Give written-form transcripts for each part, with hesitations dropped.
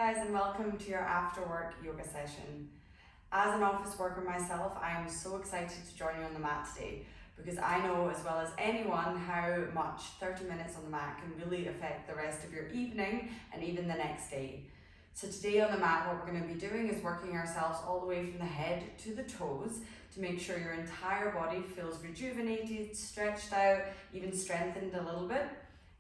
guys, and welcome to your after work yoga session. As an office worker myself, I am so excited to join you on the mat today because I know as well as anyone how much 30 minutes on the mat can really affect the rest of your evening and even the next day. So today on the mat, what we're going to be doing is working ourselves all the way from the head to the toes to make sure your entire body feels rejuvenated, stretched out, even strengthened a little bit,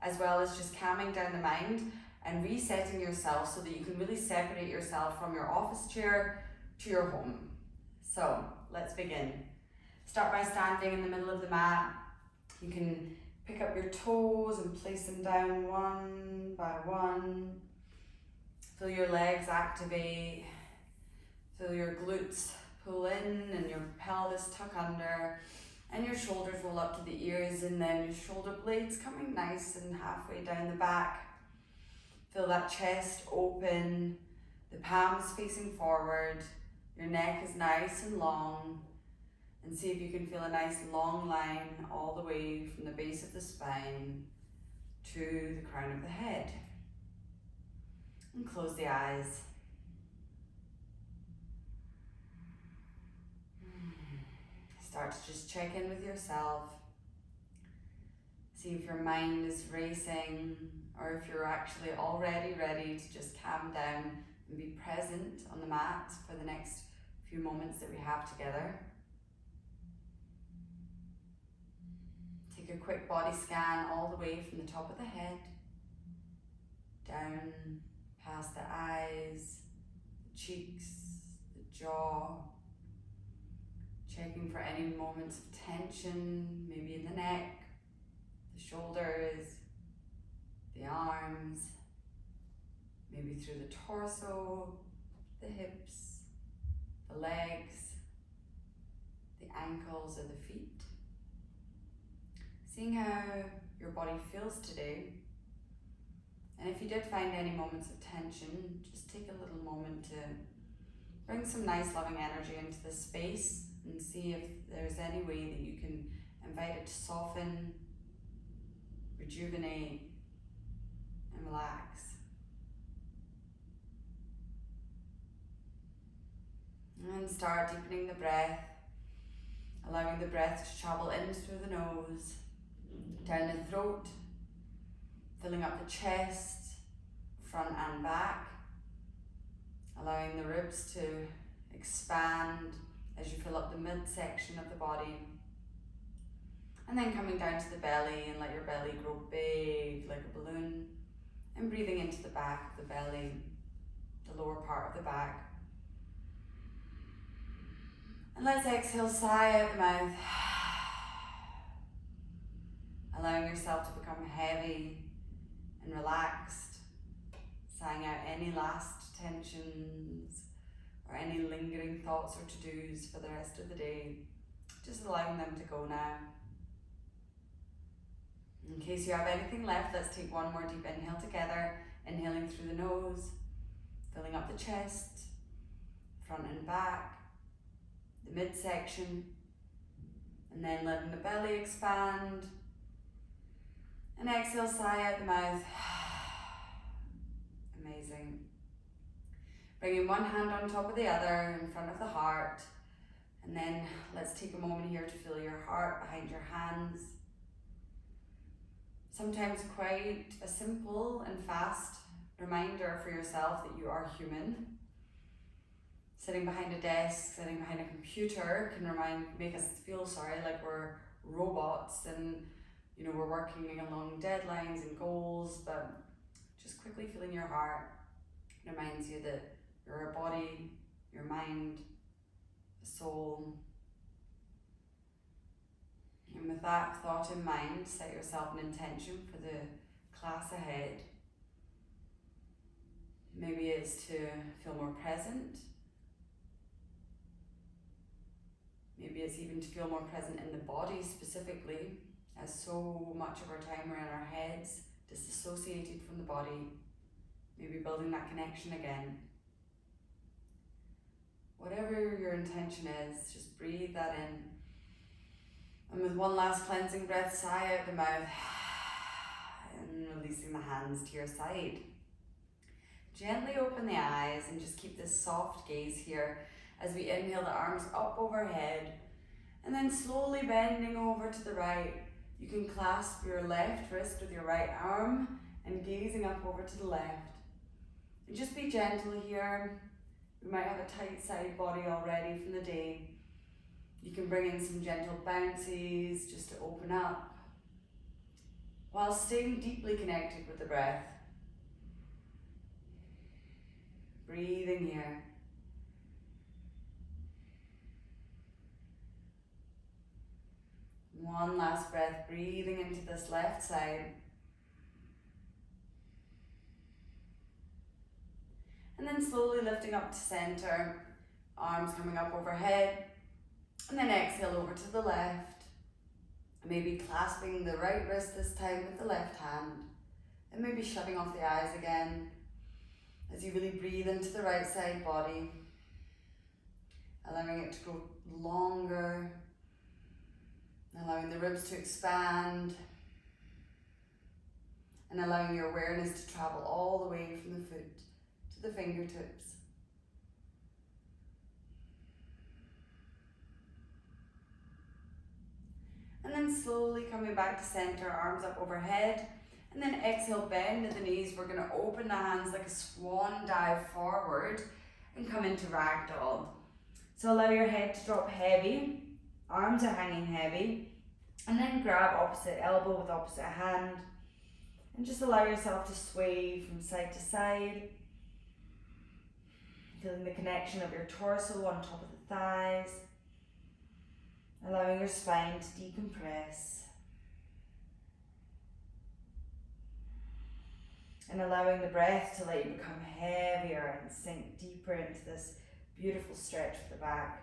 as well as just calming down the mind and resetting yourself so that you can really separate yourself from your office chair to your home. So let's begin. Start by standing in the middle of the mat. You can pick up your toes and place them down one by one. Feel your legs activate. Feel your glutes pull in and your pelvis tuck under. And your shoulders roll up to the ears, and then your shoulder blades coming nice and halfway down the back. Feel that chest open, the palms facing forward, your neck is nice and long, and see if you can feel a nice long line all the way from the base of the spine to the crown of the head. And close the eyes. Start to just check in with yourself. See if your mind is racing or if you're actually already ready to just calm down and be present on the mat for the next few moments that we have together. Take a quick body scan all the way from the top of the head, down past the eyes, the cheeks, the jaw, checking for any moments of tension, maybe in the neck, the shoulders, the arms, maybe through the torso, the hips, the legs, the ankles or the feet. Seeing how your body feels today. And if you did find any moments of tension, just take a little moment to bring some nice loving energy into the space and see if there's any way that you can invite it to soften, rejuvenate, and relax. And start deepening the breath, allowing the breath to travel in through the nose, down the throat, filling up the chest, front and back, allowing the ribs to expand as you fill up the midsection of the body. And then coming down to the belly and let your belly grow big like a balloon. And breathing into the back of the belly, the lower part of the back. And let's exhale, sigh out the mouth. Allowing yourself to become heavy and relaxed. Sighing out any last tensions or any lingering thoughts or to-dos for the rest of the day. Just allowing them to go now. In case you have anything left, let's take one more deep inhale together. Inhaling through the nose, filling up the chest, front and back, the midsection, and then letting the belly expand. And exhale, sigh out the mouth. Amazing. Bringing one hand on top of the other in front of the heart. And then let's take a moment here to feel your heart behind your hands. Sometimes quite a simple and fast reminder for yourself that you are human. Sitting behind a desk, sitting behind a computer can make us feel like we're robots and we're working along deadlines and goals, but just quickly feeling your heart reminds you that you're a body, your mind, a soul. And with that thought in mind, set yourself an intention for the class ahead. Maybe it's to feel more present. Maybe it's even to feel more present in the body specifically, as so much of our time we're in our heads, disassociated from the body. Maybe building that connection again. Whatever your intention is, just breathe that in. And with one last cleansing breath, sigh out the mouth and releasing the hands to your side. Gently open the eyes and just keep this soft gaze here as we inhale the arms up overhead and then slowly bending over to the right. You can clasp your left wrist with your right arm and gazing up over to the left. And just be gentle here. We might have a tight side body already from the day. You can bring in some gentle bounces just to open up while staying deeply connected with the breath. Breathing here. One last breath, breathing into this left side. And then slowly lifting up to center, arms coming up overhead. And then exhale over to the left. Maybe clasping the right wrist this time with the left hand. And maybe shutting off the eyes again as you really breathe into the right side body. Allowing it to grow longer. Allowing the ribs to expand. And allowing your awareness to travel all the way from the foot to the fingertips. And then slowly coming back to center, arms up overhead. And then exhale, bend at the knees. We're going to open the hands like a swan dive forward and come into Ragdoll. So allow your head to drop heavy, arms are hanging heavy. And then grab opposite elbow with opposite hand. And just allow yourself to sway from side to side. Feeling the connection of your torso on top of the thighs. Allowing your spine to decompress. And allowing the breath to let you become heavier and sink deeper into this beautiful stretch of the back.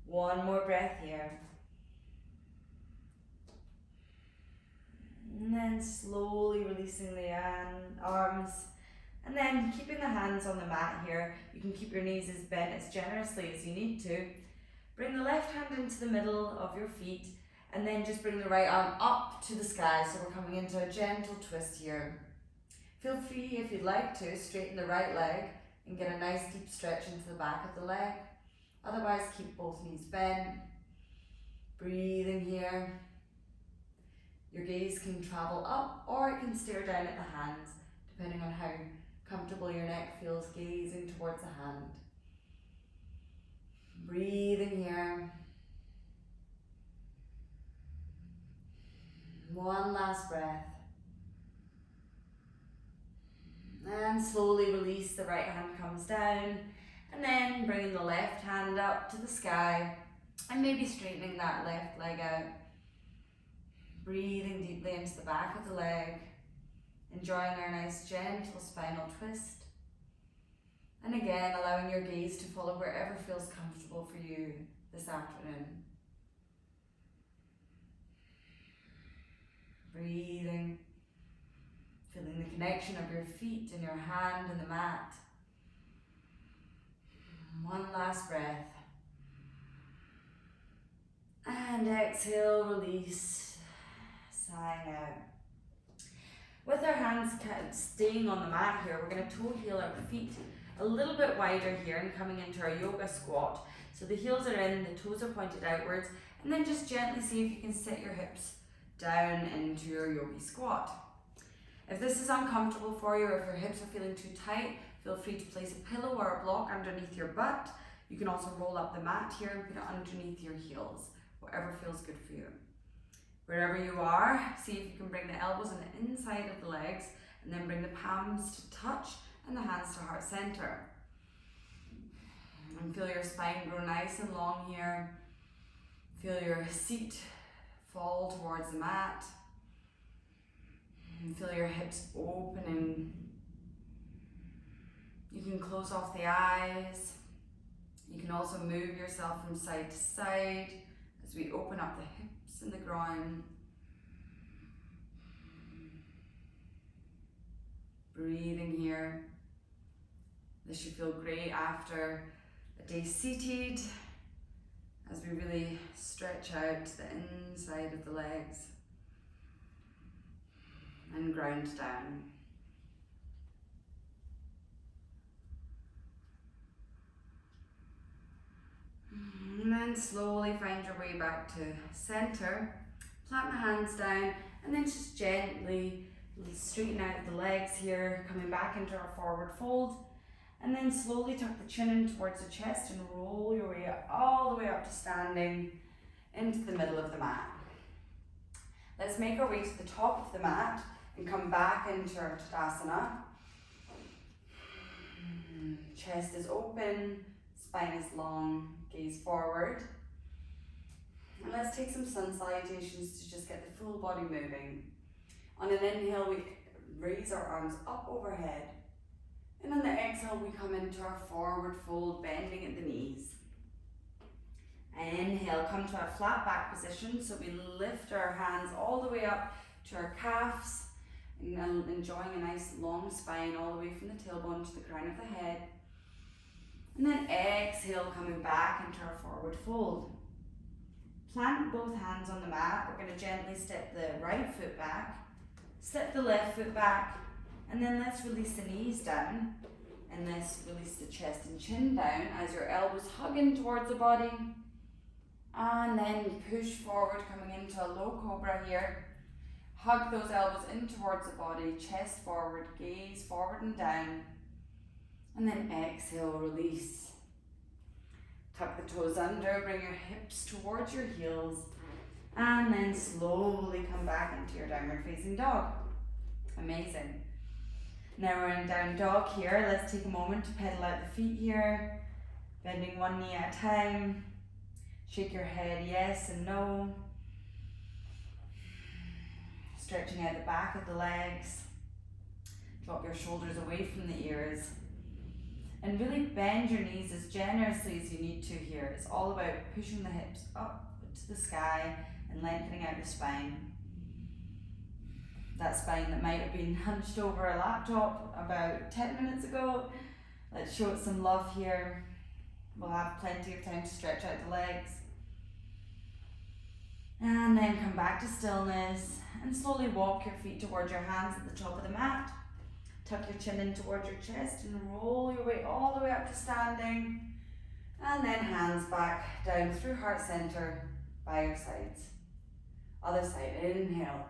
One more breath here. And then slowly releasing the arms. And then keeping the hands on the mat here. You can keep your knees as bent as generously as you need to. Bring the left hand into the middle of your feet. And then just bring the right arm up to the sky. So we're coming into a gentle twist here. Feel free, if you'd like to, straighten the right leg and get a nice deep stretch into the back of the leg. Otherwise, keep both knees bent. Breathing here. Your gaze can travel up or it can stare down at the hands, depending on how comfortable your neck feels gazing towards the hand. Breathing here. One last breath. And slowly release, the right hand comes down. And then bringing the left hand up to the sky. And maybe straightening that left leg out. Breathing deeply into the back of the leg. Enjoying our nice gentle spinal twist. And again, allowing your gaze to follow wherever feels comfortable for you this afternoon. Breathing. Feeling the connection of your feet and your hand and the mat. One last breath. And exhale, release, sighing out. With our hands staying on the mat here, we're going to toe heel our feet a little bit wider here and coming into our yoga squat. So the heels are in, the toes are pointed outwards, and then just gently see if you can sit your hips down into your yogi squat. If this is uncomfortable for you, or if your hips are feeling too tight, feel free to place a pillow or a block underneath your butt. You can also roll up the mat here and put it underneath your heels, whatever feels good for you. Wherever you are, see if you can bring the elbows on the inside of the legs and then bring the palms to touch and the hands to heart center. And feel your spine grow nice and long here. Feel your seat fall towards the mat. And feel your hips opening. You can close off the eyes. You can also move yourself from side to side as we open up the hips and the groin. Breathing here. This should feel great after a day seated as we really stretch out the inside of the legs. then ground down. And then slowly find your way back to center. Plant the hands down and then just gently straighten out the legs here, coming back into our forward fold. And then slowly tuck the chin in towards the chest and roll your way all the way up to standing into the middle of the mat. Let's make our way to the top of the mat and come back into our Tadasana. Chest is open, spine is long, gaze forward. And let's take some sun salutations to just get the full body moving. On an inhale, we raise our arms up overhead. And on the exhale, we come into our forward fold, bending at the knees. Inhale, come to our flat back position. So we lift our hands all the way up to our calves, and enjoying a nice long spine all the way from the tailbone to the crown of the head. And then exhale, coming back into our forward fold. Plant both hands on the mat. We're going to gently step the right foot back, step the left foot back, and then let's release the knees down, and let's release the chest and chin down as your elbows hug in towards the body. And then push forward, coming into a low cobra here. Hug those elbows in towards the body, chest forward, gaze forward and down. And then exhale, release. Tuck the toes under, bring your hips towards your heels. And then slowly come back into your downward facing dog. Amazing. Now we're in down dog here. Let's take a moment to pedal out the feet here. Bending one knee at a time. Shake your head yes and no. Stretching out the back of the legs. Drop your shoulders away from the ears. And really bend your knees as generously as you need to here. It's all about pushing the hips up to the sky and lengthening out the spine. That spine that might have been hunched over a laptop about 10 minutes ago. Let's show it some love here. We'll have plenty of time to stretch out the legs. And then come back to stillness and slowly walk your feet towards your hands at the top of the mat. Tuck your chin in towards your chest and roll your way all the way up to standing. And then hands back down through heart center by your sides. Other side, inhale.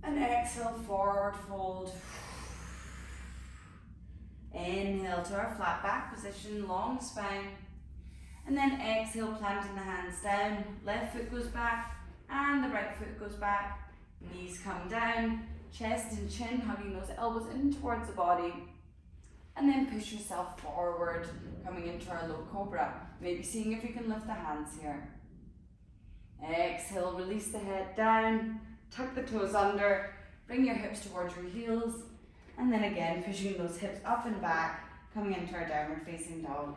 And exhale, forward fold. Inhale to our flat back position, long spine. And then exhale, planting the hands down. Left foot goes back and the right foot goes back. Knees come down, chest and chin, hugging those elbows in towards the body. And then push yourself forward, coming into our low cobra. Maybe seeing if you can lift the hands here. Exhale, release the head down, tuck the toes under, bring your hips towards your heels. And then again, pushing those hips up and back, coming into our downward facing dog.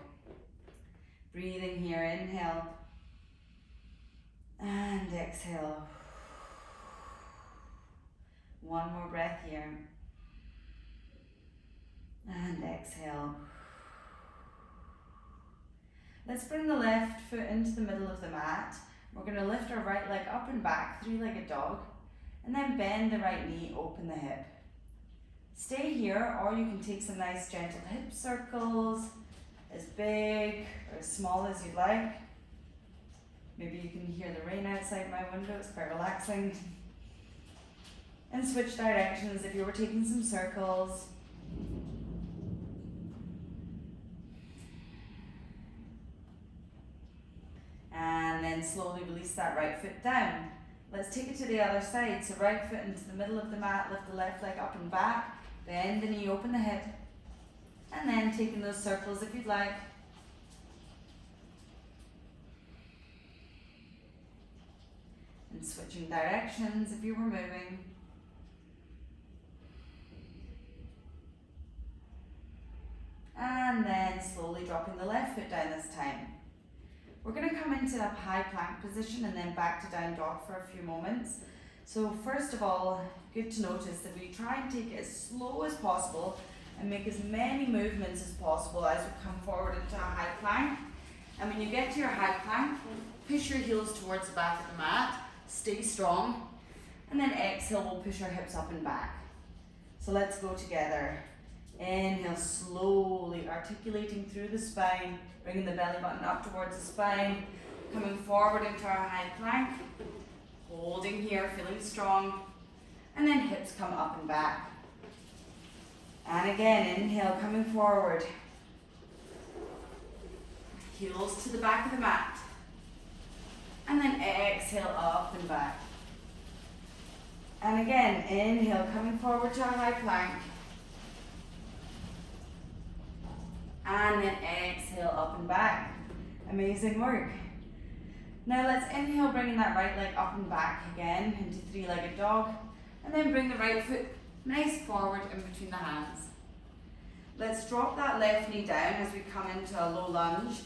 Breathing here, inhale. And exhale. One more breath here. And exhale. Let's bring the left foot into the middle of the mat. We're going to lift our right leg up and back, three-legged dog. And then bend the right knee, open the hip. Stay here, or you can take some nice gentle hip circles, as big or as small as you'd like. Maybe you can hear the rain outside my window, it's quite relaxing. And switch directions if you were taking some circles. And then slowly release that right foot down. Let's take it to the other side. So right foot into the middle of the mat, lift the left leg up and back, bend the knee, open the hip. And then taking those circles if you'd like. And switching directions if you were moving. And then slowly dropping the left foot down this time. We're going to come into a high plank position and then back to down dog for a few moments. So first of all, good to notice that we try and take it as slow as possible and make as many movements as possible as we come forward into a high plank. And when you get to your high plank, push your heels towards the back of the mat, stay strong. And then exhale, we'll push our hips up and back. So let's go together. Inhale, slowly articulating through the spine, bringing the belly button up towards the spine, coming forward into our high plank, holding here, feeling strong, and then hips come up and back. And again, inhale, coming forward, heels to the back of the mat, and then exhale, up and back. And again, inhale, coming forward to our high plank, and then exhale, up and back. Amazing work. Now let's inhale, bringing that right leg up and back again into three-legged dog, and then bring the right foot nice forward in between the hands. Let's drop that left knee down as we come into a low lunge,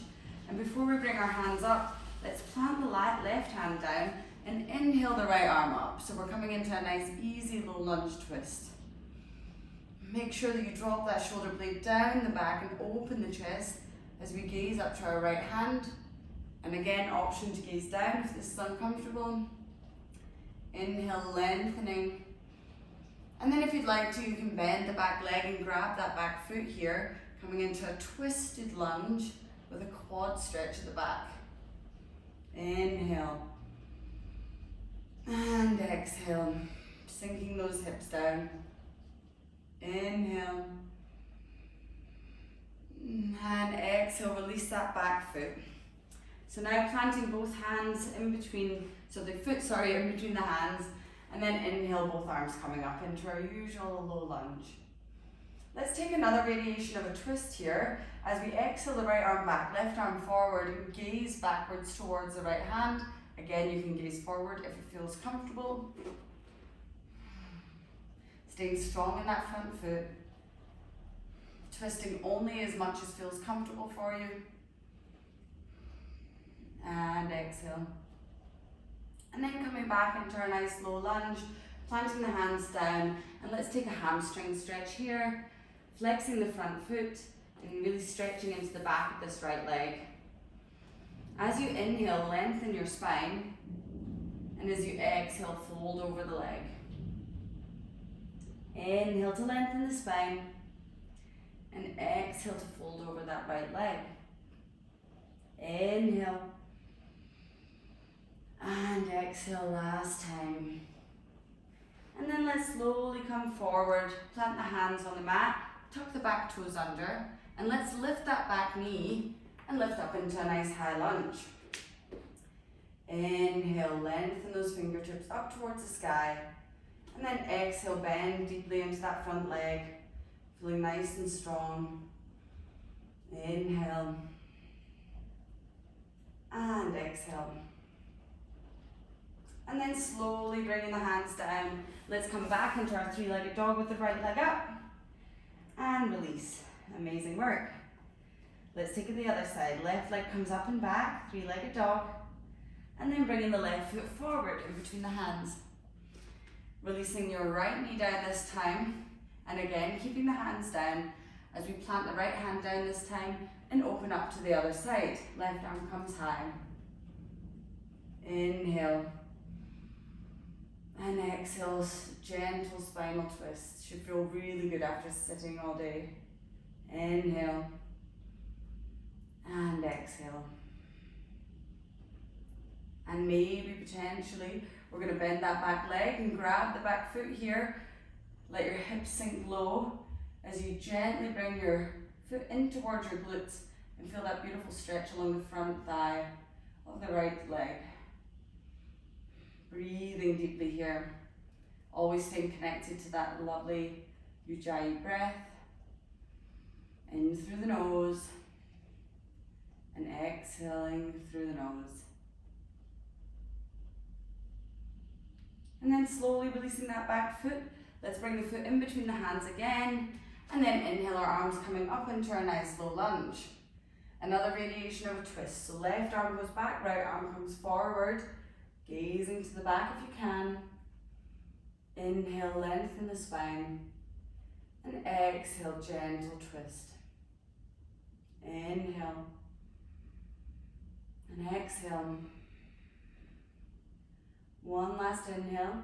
and before we bring our hands up, let's plant the left hand down and inhale the right arm up. So we're coming into a nice easy low lunge twist. Make sure that you drop that shoulder blade down the back and open the chest as we gaze up to our right hand. And again, option to gaze down if this is uncomfortable. Inhale, lengthening. And then if you'd like to, you can bend the back leg and grab that back foot here, coming into a twisted lunge with a quad stretch at the back. Inhale. And exhale, sinking those hips down. Inhale. And exhale, release that back foot. So now planting both hands in between, so the foot, in between the hands, and then inhale, both arms coming up into our usual low lunge. Let's take another variation of a twist here. As we exhale the right arm back, left arm forward, and gaze backwards towards the right hand. Again, you can gaze forward if it feels comfortable. Staying strong in that front foot. Twisting only as much as feels comfortable for you. And exhale. And then coming back into our nice low lunge, planting the hands down, and let's take a hamstring stretch here, flexing the front foot and really stretching into the back of this right leg. As you inhale, lengthen your spine, and as you exhale, fold over the leg. Inhale to lengthen the spine, and exhale to fold over that right leg. Inhale, and exhale last time. And then let's slowly come forward, plant the hands on the mat, tuck the back toes under, and let's lift that back knee and lift up into a nice high lunge. Inhale, lengthen those fingertips up towards the sky, and then exhale, bend deeply into that front leg, feeling nice and strong. Inhale, and exhale. And then slowly bringing the hands down, let's come back into our three-legged dog with the right leg up, and release. Amazing work. Let's take it the other side. Left leg comes up and back, three-legged dog, and then bringing the left foot forward in between the hands. Releasing your right knee down this time, and again, keeping the hands down as we plant the right hand down this time and open up to the other side. Left arm comes high. Inhale. And exhale, gentle spinal twist. Should feel really good after sitting all day. Inhale. And exhale. And maybe potentially we're going to bend that back leg and grab the back foot here. Let your hips sink low as you gently bring your foot in towards your glutes and feel that beautiful stretch along the front thigh of the right leg. Breathing deeply here. Always staying connected to that lovely Ujjayi breath. In through the nose and exhaling through the nose. And then slowly releasing that back foot. Let's bring the foot in between the hands again, and then inhale, our arms coming up into a nice low lunge. Another variation of a twist. So left arm goes back, right arm comes forward, gazing to the back if you can. Inhale, lengthen the spine, and exhale, gentle twist. Inhale, and exhale. One last inhale.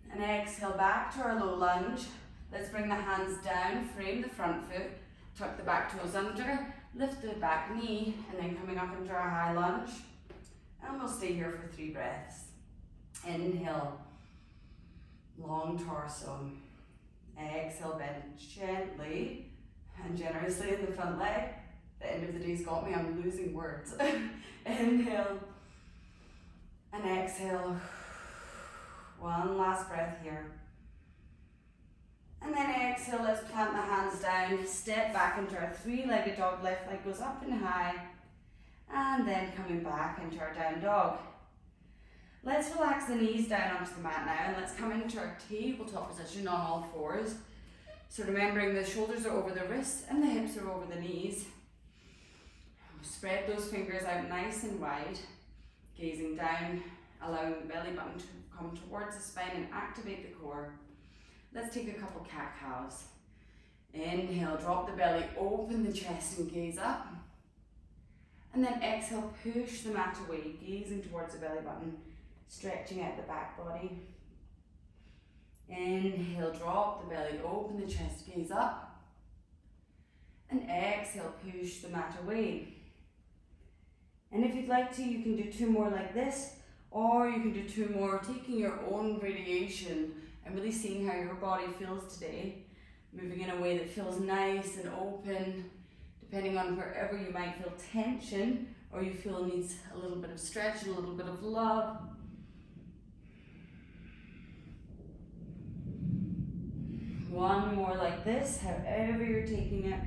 And exhale back to our low lunge. Let's bring the hands down, frame the front foot, tuck the back toes under, lift the back knee, and then coming up into our high lunge. And we'll stay here for 3 breaths. Inhale, long torso. Exhale, bend gently and generously in the front leg. The end of the day's got me, I'm losing words. Inhale and exhale. One last breath here. And then exhale, let's plant the hands down, step back into our 3-legged dog, left leg goes up and high, and then coming back into our down dog. Let's relax the knees down onto the mat now, and let's come into our tabletop position on all fours. So remembering the shoulders are over the wrists and the hips are over the knees. Spread those fingers out nice and wide, gazing down, allowing the belly button to come towards the spine and activate the core. Let's take a couple cat-cows. Inhale, drop the belly, open the chest and gaze up. And then exhale, push the mat away, gazing towards the belly button, stretching out the back body. Inhale, drop the belly, open the chest, gaze up. And exhale, push the mat away. And if you'd like to, you can do 2 more like this, or you can do 2 more taking your own radiation and really seeing how your body feels today, moving in a way that feels nice and open, depending on wherever you might feel tension or you feel needs a little bit of stretch, a little bit of love. One more like this, however you're taking it.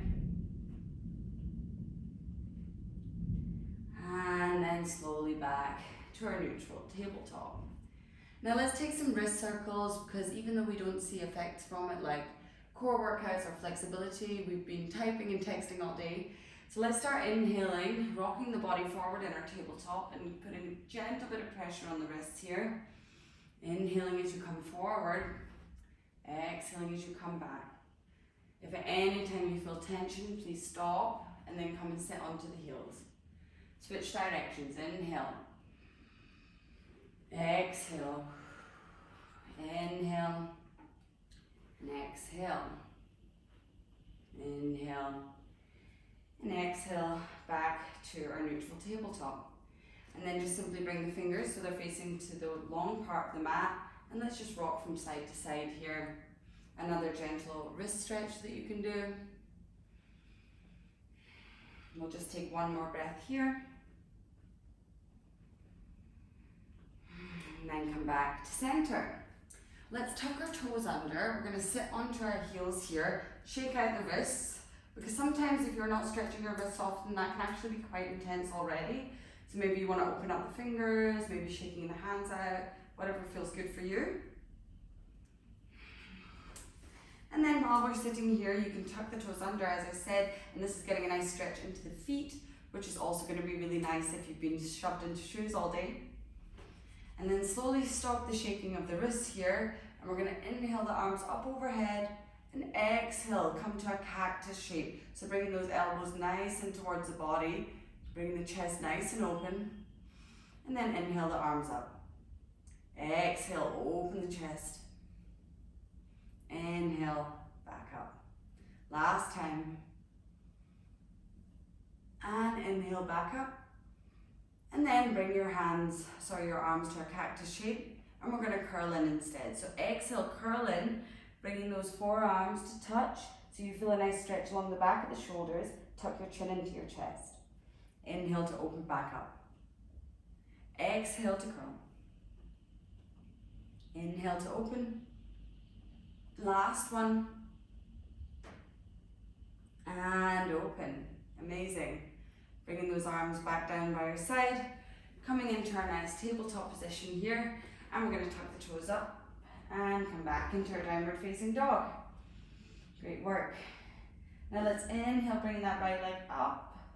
And then slowly back to our neutral tabletop. Now let's take some wrist circles, because even though we don't see effects from it like core workouts or flexibility, we've been typing and texting all day. So let's start inhaling, rocking the body forward in our tabletop and putting a gentle bit of pressure on the wrists here. Inhaling as you come forward, exhaling as you come back. If at any time you feel tension, please stop and then come and sit onto the heels. Switch directions, inhale, exhale, inhale, and exhale, inhale, and exhale back to our neutral tabletop. And then just simply bring the fingers so they're facing to the long part of the mat, and let's just rock from side to side here. Another gentle wrist stretch that you can do. We'll just take one more breath here. And then come back to center. Let's tuck our toes under. We're going to sit onto our heels here, shake out the wrists, because sometimes if you're not stretching your wrists often, that can actually be quite intense already. So maybe you want to open up the fingers, maybe shaking the hands out, whatever feels good for you. And then while we're sitting here, you can tuck the toes under, as I said, and this is getting a nice stretch into the feet, which is also going to be really nice if you've been shoved into shoes all day. And then slowly stop the shaking of the wrists here, and we're going to inhale the arms up overhead, and exhale, come to a cactus shape. So bringing those elbows nice in towards the body, bringing the chest nice and open, and then inhale the arms up. Exhale, open the chest. Inhale, back up. Last time. And inhale, back up. And then bring your arms to a cactus shape, and we're going to curl in instead. So exhale, curl in, bringing those forearms to touch, so you feel a nice stretch along the back of the shoulders. Tuck your chin into your chest. Inhale to open back up. Exhale to curl. Inhale to open. Last one. And open. Amazing. Bringing those arms back down by your side, coming into our nice tabletop position here, and we're going to tuck the toes up and come back into our downward facing dog. Great work. Now let's inhale, bring that right leg up,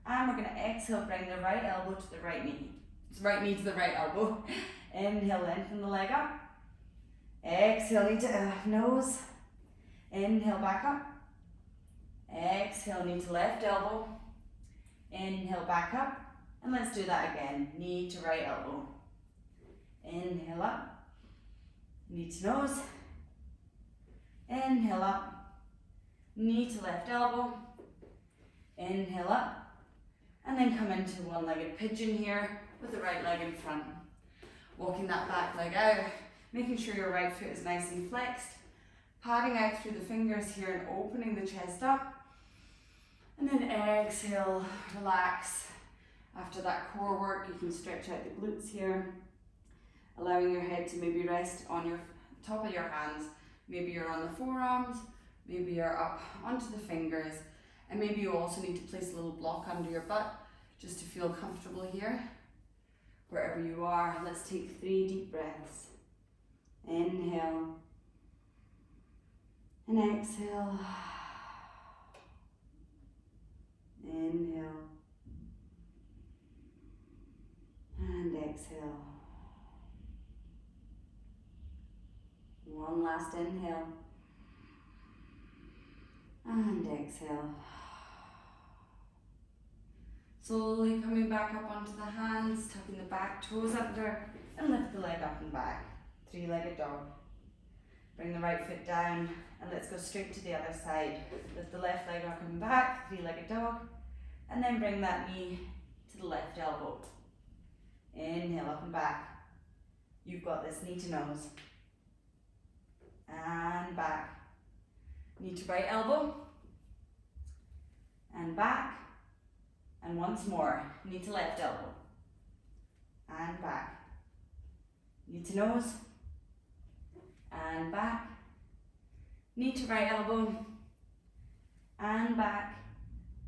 and we're going to exhale, bring the right elbow to the right knee. It's right knee to the right elbow. Inhale, lengthen the leg up. Exhale, knee to nose. Inhale, back up. Exhale, knee to left elbow. Inhale, back up, and let's do that again. Knee to right elbow. Inhale up. knee to nose, inhale up, knee to left elbow, inhale up, and then come into one-legged pigeon here with the right leg in front. Walking that back leg out, making sure your right foot is nice and flexed, padding out through the fingers here and opening the chest up, and then exhale, relax. After that core work, you can stretch out the glutes here, allowing your head to maybe rest on your top of your hands. Maybe you're on the forearms, maybe you're up onto the fingers, and maybe you also need to place a little block under your butt just to feel comfortable here. Wherever you are, let's take 3 deep breaths. Inhale and exhale. Inhale and exhale. One last inhale and exhale. Slowly coming back up onto the hands, tucking the back toes under and lift the leg up and back. 3-legged dog. Bring the right foot down and let's go straight to the other side. Lift the left leg up and back, 3-legged dog, and then bring that knee to the left elbow. Inhale up and back. You've got this, knee to nose. And back. Knee to right elbow. And back. And once more, knee to left elbow. And back. Knee to nose. And back. Knee to right elbow. And back.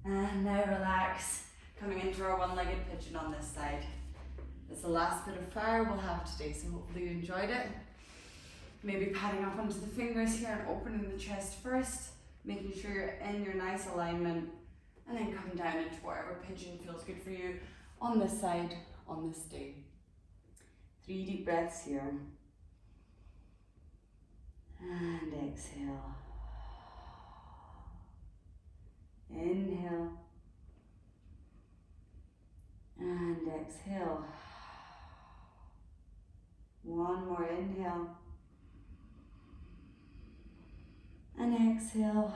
And now relax. Coming into our one-legged pigeon on this side. It's the last bit of fire we'll have today, so hopefully you enjoyed it. Maybe padding up onto the fingers here and opening the chest first, making sure you're in your nice alignment, and then come down into whatever pigeon feels good for you on this side, on this day. 3 deep breaths here. And exhale. Inhale. And exhale. One more inhale. And exhale.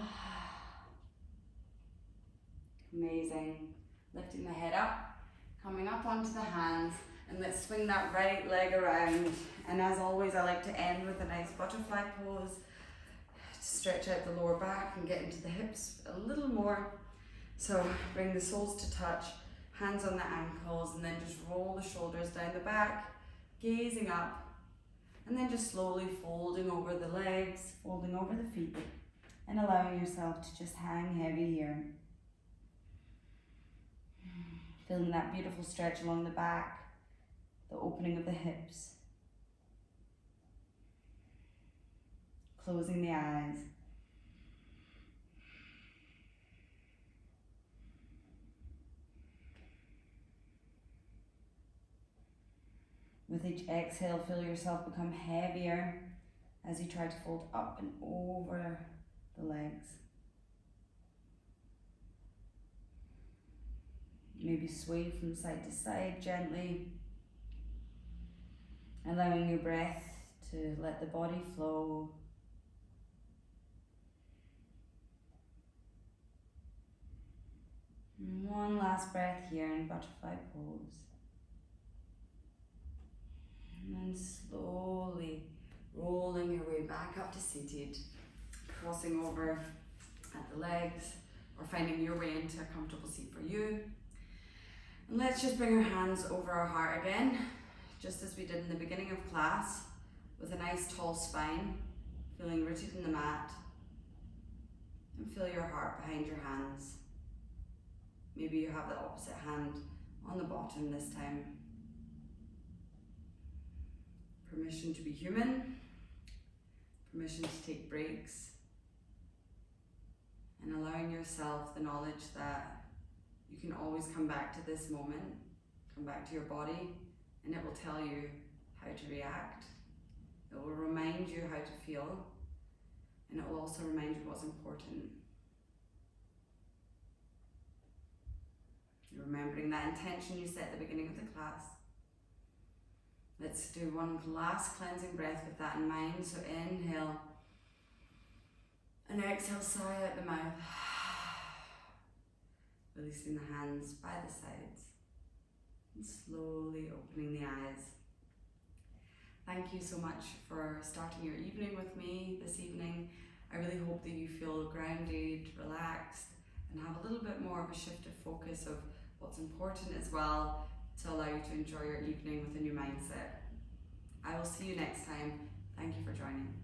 Amazing. Lifting the head up, coming up onto the hands, and let's swing that right leg around. And as always, I like to end with a nice butterfly pose to stretch out the lower back and get into the hips a little more. So bring the soles to touch, hands on the ankles, and then just roll the shoulders down the back, gazing up, and then just slowly folding over the legs, folding over the feet, and allowing yourself to just hang heavy here. Feeling that beautiful stretch along the back, the opening of the hips. Closing the eyes. With each exhale, feel yourself become heavier as you try to fold up and over the legs. Maybe sway from side to side gently, allowing your breath to let the body flow. And one last breath here in butterfly pose. And then slowly rolling your way back up to seated, crossing over at the legs or finding your way into a comfortable seat for you. And let's just bring our hands over our heart again, just as we did in the beginning of class, with a nice tall spine, feeling rooted in the mat. And feel your heart behind your hands. Maybe you have the opposite hand on the bottom this time. Permission to be human, permission to take breaks, and allowing yourself the knowledge that you can always come back to this moment, come back to your body, and it will tell you how to react. It will remind you how to feel, and it will also remind you what's important. Remembering that intention you set at the beginning of the class. Let's do one last cleansing breath with that in mind. So inhale and exhale, sigh out the mouth. Releasing the hands by the sides and slowly opening the eyes. Thank you so much for starting your evening with me this evening. I really hope that you feel grounded, relaxed, and have a little bit more of a shift of focus of what's important as well to allow you to enjoy your evening with a new mindset. I will see you next time. Thank you for joining.